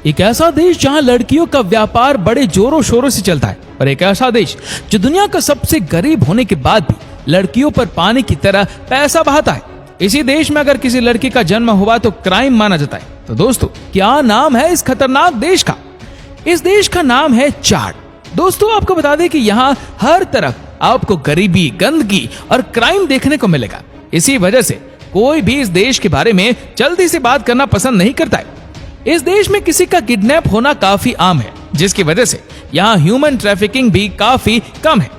एक ऐसा देश जहां लड़कियों का व्यापार बड़े जोरों शोरों से चलता है, और एक ऐसा देश जो दुनिया का सबसे गरीब होने के बाद भी लड़कियों पर पानी की तरह पैसा बहाता है। इसी देश में अगर किसी लड़की का जन्म हुआ तो क्राइम माना जाता है। तो दोस्तों, क्या नाम है इस खतरनाक देश का? इस देश का नाम है चाड। दोस्तों, आपको बता दें कि यहाँ हर तरफ आपको गरीबी, गंदगी और क्राइम देखने को मिलेगा। इसी वजह से कोई भी इस देश के बारे में जल्दी से बात करना पसंद नहीं करता है। इस देश में किसी का किडनैप होना काफी आम है, जिसकी वजह से यहाँ ह्यूमन ट्रैफिकिंग भी काफी कम है।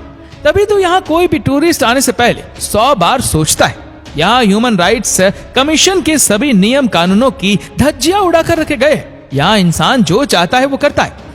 तभी तो यहाँ कोई भी टूरिस्ट आने से पहले 100 बार सोचता है। यहाँ ह्यूमन राइट्स कमीशन के सभी नियम कानूनों की धज्जियां उड़ाकर रखे गए हैं। यहाँ इंसान जो चाहता है वो करता है।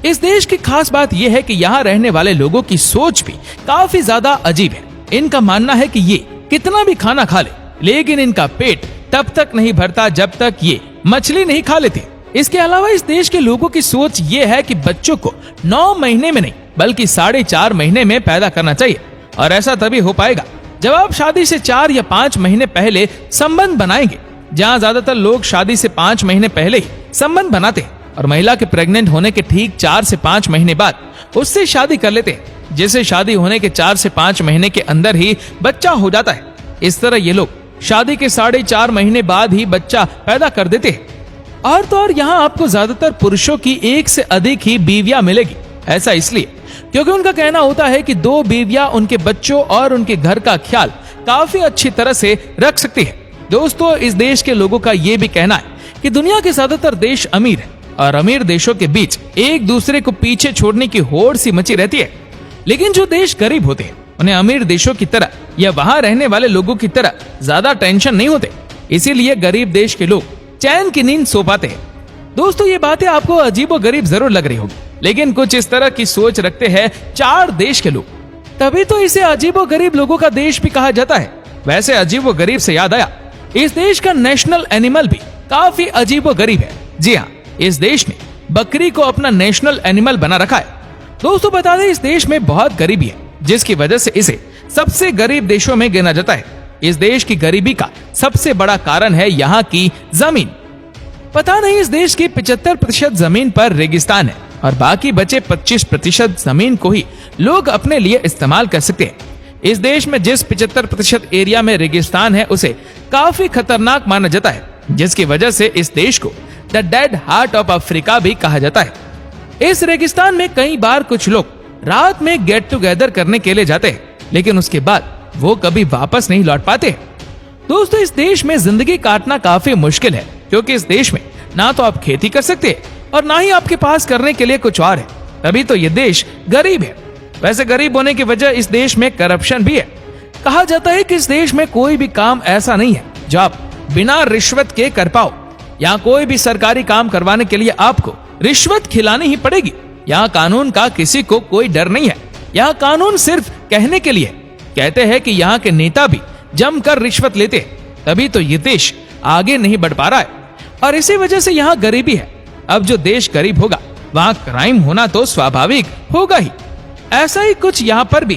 इस देश की खास बात यह है कि यहाँ रहने वाले लोगों की सोच भी काफी ज्यादा अजीब है। इनका मानना है कि ये कितना भी खाना खा ले, लेकिन इनका पेट तब तक नहीं भरता जब तक ये मछली नहीं खा लेते। इसके अलावा इस देश के लोगों की सोच ये है कि बच्चों को 9 महीने में नहीं बल्कि 4.5 महीने में पैदा करना चाहिए, और ऐसा तभी हो पाएगा जब आप शादी से 4 या 5 महीने पहले संबंध बनाएंगे। जहाँ ज्यादातर लोग शादी से 5 महीने पहले ही संबंध बनाते हैं और महिला के प्रेग्नेंट होने के ठीक 4 से 5 महीने बाद उससे शादी कर लेते हैं, जिससे शादी होने के 4 से 5 महीने के अंदर ही बच्चा हो जाता है। इस तरह ये लोग शादी के 4.5 महीने बाद ही बच्चा पैदा कर देते हैं। और तो और यहाँ आपको ज्यादातर पुरुषों की 1 से अधिक ही बीवियां मिलेगी। ऐसा इसलिए क्योंकि उनका कहना होता है कि 2 बीवियां उनके बच्चों और उनके घर का ख्याल काफी अच्छी तरह से रख सकती है। दोस्तों, इस देश के लोगों का ये भी कहना है कि दुनिया के ज्यादातर देश अमीर है और अमीर देशों के बीच एक दूसरे को पीछे छोड़ने की होड़ सी मची रहती है। लेकिन जो देश गरीब होते हैं उन्हें अमीर देशों की तरह या वहां रहने वाले लोगों की तरह ज्यादा टेंशन नहीं होते। इसीलिए गरीब देश के लोग चैन की नींद सो पाते हैं। दोस्तों, ये बातें आपको अजीबो गरीब जरूर लग रही होगी, लेकिन कुछ इस तरह की सोच रखते हैं चाड देश के लोग। तभी तो इसे अजीबो गरीब लोगों का देश भी कहा जाता है। वैसे अजीबो गरीब से याद आया, इस देश का नेशनल एनिमल भी काफी अजीबो गरीब है। जी हाँ, इस देश ने बकरी को अपना नेशनल एनिमल बना रखा है। दोस्तों, बता दें इस देश में बहुत गरीबी है, जिसकी वजह से इसे सबसे गरीब देशों में गिना जाता है। इस देश की गरीबी का सबसे बड़ा कारण है यहाँ की जमीन। पता नहीं, इस देश की 75% जमीन पर रेगिस्तान है और बाकी बचे 25% जमीन को ही लोग अपने लिए इस्तेमाल कर सकते हैं। इस देश में जिस 75% एरिया में रेगिस्तान है उसे काफी खतरनाक माना जाता है, जिसकी वजह से इस देश को the dead heart of Africa भी कहा जाता है। इस रेगिस्तान में कई बार कुछ लोग रात में गेट टुगेदर करने के लिए जाते हैं, लेकिन उसके बाद वो कभी वापस नहीं लौट पाते। दोस्तों, इस देश में जिंदगी काटना काफी मुश्किल है, क्योंकि इस देश में ना तो आप खेती कर सकते हैं और ना ही आपके पास करने के लिए कुछ और है। तभी तो ये देश गरीब है। वैसे गरीब होने की वजह इस देश में करप्शन भी है। कहा जाता है कि इस देश में कोई भी काम ऐसा नहीं है जो आप बिना रिश्वत के कर पाओ। यहाँ कोई भी सरकारी काम करवाने के लिए आपको रिश्वत खिलानी ही पड़ेगी। यहाँ कानून का किसी को कोई डर नहीं है। यहाँ कानून सिर्फ कहने के लिए कहते हैं कि यहाँ के नेता भी जमकर रिश्वत लेते हैं, तभी तो ये देश आगे नहीं बढ़ पा रहा है और इसी वजह से यहाँ गरीबी है। अब जो देश गरीब होगा वहाँ क्राइम होना तो स्वाभाविक होगा ही। ऐसा ही कुछ यहाँ पर भी।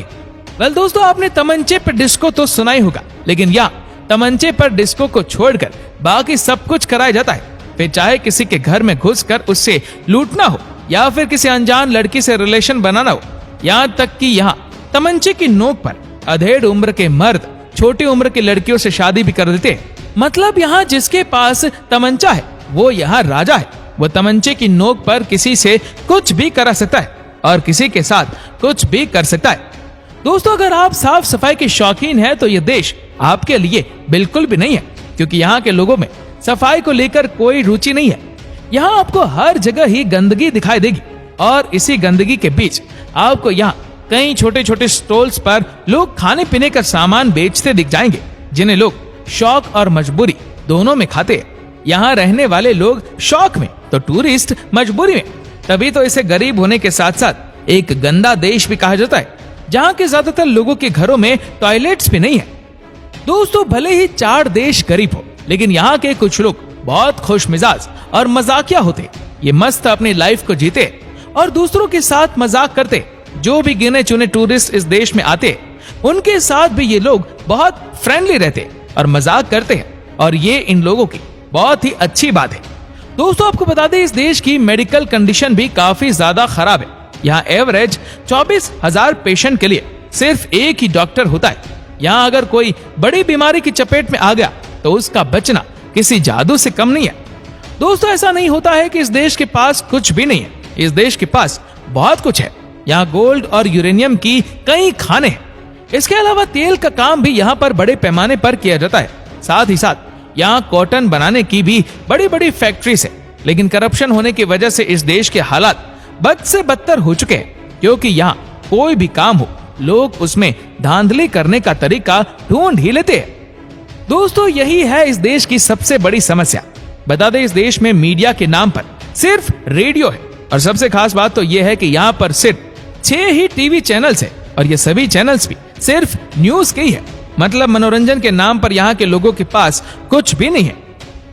वेल दोस्तों, आपने तमंचे पर डिस्को तो सुना ही होगा, लेकिन यहाँ तमंचे पर डिस्को को छोड़कर बाकी सब कुछ कराया जाता है। फिर चाहे किसी के घर में घुसकर उससे लूटना हो या फिर किसी अनजान लड़की से रिलेशन बनाना हो, यहाँ तक कि यहाँ तमंचे की नोक पर अधेड़ उम्र के मर्द छोटी उम्र की लड़कियों से शादी भी कर देते हैं। मतलब यहाँ जिसके पास तमंचा है वो यहाँ राजा है। वो तमंचे की नोक पर किसी से कुछ भी करा सकता है और किसी के साथ कुछ भी कर सकता है। दोस्तों, अगर आप साफ सफाई के शौकीन हैं तो ये देश आपके लिए बिल्कुल भी नहीं है, क्योंकि यहाँ के लोगों में सफाई को लेकर कोई रुचि नहीं है। यहाँ आपको हर जगह ही गंदगी दिखाई देगी और इसी गंदगी के बीच आपको यहाँ कई छोटे छोटे स्टॉल्स पर लोग खाने पीने का सामान बेचते दिख जाएंगे, जिन्हें लोग शौक और मजबूरी दोनों में खाते हैं। यहाँ रहने वाले लोग शौक में तो टूरिस्ट मजबूरी में। तभी तो इसे गरीब होने के साथ साथ एक गंदा देश भी कहा जाता है, जहाँ के ज्यादातर लोगों के घरों में टॉयलेट्स भी नहीं है। दोस्तों, भले ही चाड देश गरीब हो, लेकिन यहाँ के कुछ लोग बहुत खुश मिजाज और मजाकिया होते। ये मस्त अपनी लाइफ को जीते और दूसरों के साथ मजाक करते। जो भी गिने चुने टूरिस्ट इस देश में आते उनके साथ भी ये लोग बहुत फ्रेंडली रहते और मजाक करते हैं, और ये इन लोगों की बहुत ही अच्छी बात है। दोस्तों आपको बता दें इस देश की मेडिकल कंडीशन भी काफी ज्यादा खराब है। यहाँ एवरेज 24,000 पेशेंट के लिए सिर्फ एक ही डॉक्टर होता है। यहाँ अगर कोई बड़ी बीमारी की चपेट में आ गया तो उसका बचना किसी जादू से कम नहीं है। दोस्तों ऐसा नहीं होता है कि इस देश के पास कुछ भी नहीं है। इस देश के पास बहुत कुछ है। यहाँ गोल्ड और यूरेनियम की कई खाने हैं। इसके अलावा तेल का काम भी यहाँ पर बड़े पैमाने पर किया जाता है। साथ ही साथ यहाँ कॉटन बनाने की भी बड़ी बड़ी फैक्ट्रीज है। लेकिन करप्शन होने की वजह से इस देश के हालात बद से बदतर हो चुके हैं, क्योंकि यहाँ कोई भी काम हो लोग उसमें धांधली करने का तरीका ढूंढ ही लेते हैं। दोस्तों यही है इस देश की सबसे बड़ी समस्या। बता दें इस देश में मीडिया के नाम पर सिर्फ रेडियो है और सबसे खास बात तो यह है कि यहाँ पर सिर्फ 6 ही टीवी चैनल्स है और ये सभी चैनल्स भी सिर्फ न्यूज के ही है। मतलब मनोरंजन के नाम पर यहाँ के लोगों के पास कुछ भी नहीं है।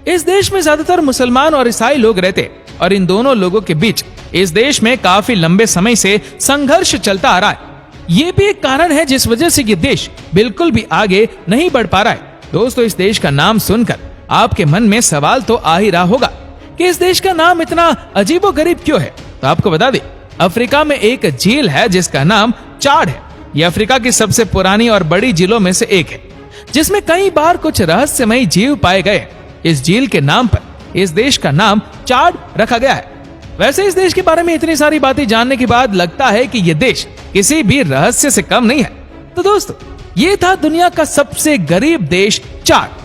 इस देश में ज्यादातर मुसलमान और ईसाई लोग रहते हैं और इन दोनों लोगों के बीच इस देश में काफी लंबे समय से संघर्ष चलता आ रहा है। ये भी एक कारण है जिस वजह से ये देश बिल्कुल भी आगे नहीं बढ़ पा रहा है। दोस्तों इस देश का नाम सुनकर आपके मन में सवाल तो आ ही रहा होगा कि इस देश का नाम इतना अजीबोगरीब क्यों है। तो आपको बता दें अफ्रीका में एक झील है जिसका नाम चाड है। यह अफ्रीका की सबसे पुरानी और बड़ी झीलों में से एक है, जिसमें कई बार कुछ रहस्यमयी जीव पाए गए। इस झील के नाम पर इस देश का नाम चाड रखा गया है। वैसे इस देश के बारे में इतनी सारी बातें जानने के बाद लगता है कि यह देश किसी भी रहस्य से कम नहीं है। तो दोस्तों ये था दुनिया का सबसे गरीब देश चाड।